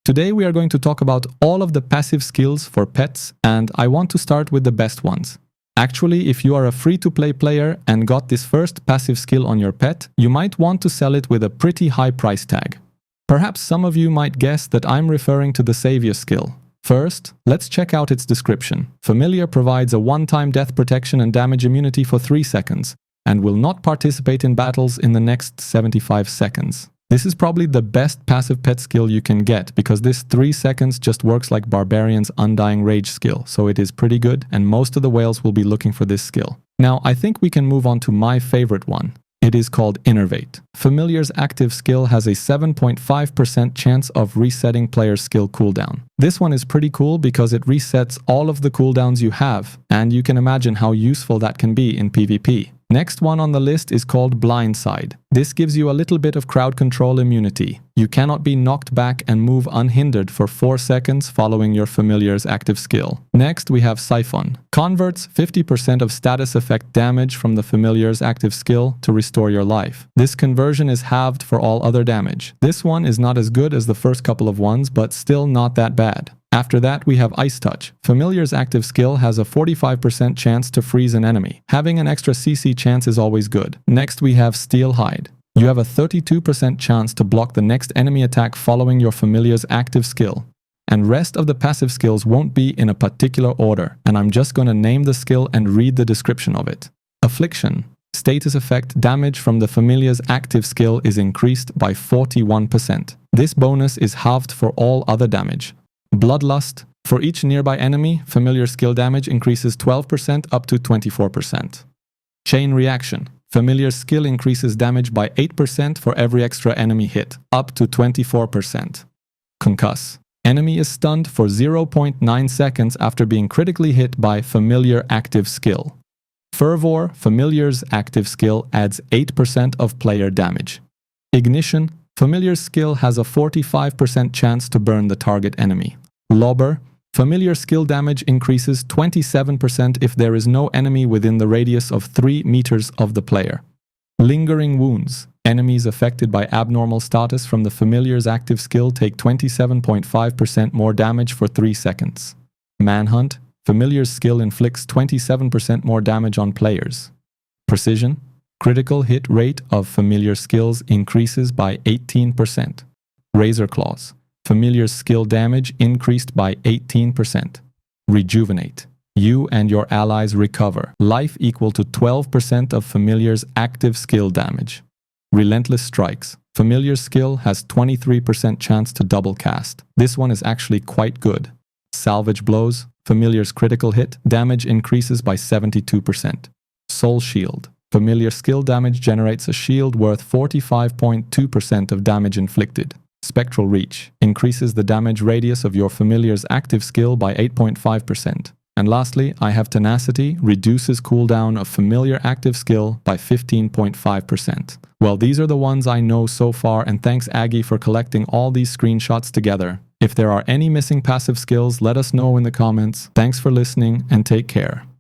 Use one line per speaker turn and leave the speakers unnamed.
Today we are going to talk about all of the passive skills for pets, and I want to start with the best ones. Actually, if you are a free-to-play player and got this first passive skill on your pet, you might want to sell it with a pretty high price tag. Perhaps some of you might guess that I'm referring to the Savior skill. First, let's check out its description. Familiar provides a one-time death protection and damage immunity for 3 seconds, and will not participate in battles in the next 75 seconds. This is probably the best passive pet skill you can get, because this 3 seconds just works like Barbarian's Undying Rage skill, so it is pretty good, and most of the whales will be looking for this skill. Now, I think we can move on to my favorite one. It is called Innervate. Familiar's active skill has a 7.5% chance of resetting player's skill cooldown. This one is pretty cool because it resets all of the cooldowns you have, and you can imagine how useful that can be in PvP. Next one on the list is called Blindside. This gives you a little bit of crowd control immunity. You cannot be knocked back and move unhindered for 4 seconds following your familiar's active skill. Next we have Siphon. Converts 50% of status effect damage from the familiar's active skill to restore your life. This conversion is halved for all other damage. This one is not as good as the first couple of ones, but still not that bad. After that, we have Ice Touch. Familiar's active skill has a 45% chance to freeze an enemy. Having an extra CC chance is always good. Next, we have Steel Hide. You have a 32% chance to block the next enemy attack following your familiar's active skill. And rest of the passive skills won't be in a particular order, and I'm just gonna name the skill and read the description of it. Affliction. Status effect damage from the familiar's active skill is increased by 41%. This bonus is halved for all other damage. Bloodlust. For each nearby enemy, familiar skill damage increases 12% up to 24%. Chain Reaction. Familiar skill increases damage by 8% for every extra enemy hit, up to 24%. Concuss. Enemy is stunned for 0.9 seconds after being critically hit by familiar active skill. Fervor. Familiar's active skill adds 8% of player damage. Ignition. Familiar's skill has a 45% chance to burn the target enemy. Lobber. Familiar skill damage increases 27% if there is no enemy within the radius of 3 meters of the player. Lingering Wounds. Enemies affected by abnormal status from the familiar's active skill take 27.5% more damage for 3 seconds. Manhunt. Familiar's skill inflicts 27% more damage on players. Precision. Critical hit rate of familiar skills increases by 18%. Razor Claws. Familiar skill damage increased by 18%. Rejuvenate. You and your allies recover. Life equal to 12% of familiar's active skill damage. Relentless Strikes. Familiar skill has 23% chance to double cast. This one is actually quite good. Salvage Blows. Familiar's critical hit damage increases by 72%. Soul Shield. Familiar skill damage generates a shield worth 45.2% of damage inflicted. Spectral Reach increases the damage radius of your familiar's active skill by 8.5%. And lastly, I have Tenacity, reduces cooldown of familiar active skill by 15.5%. Well, these are the ones I know so far, and thanks Aggie for collecting all these screenshots together. If there are any missing passive skills, let us know in the comments. Thanks for listening and take care.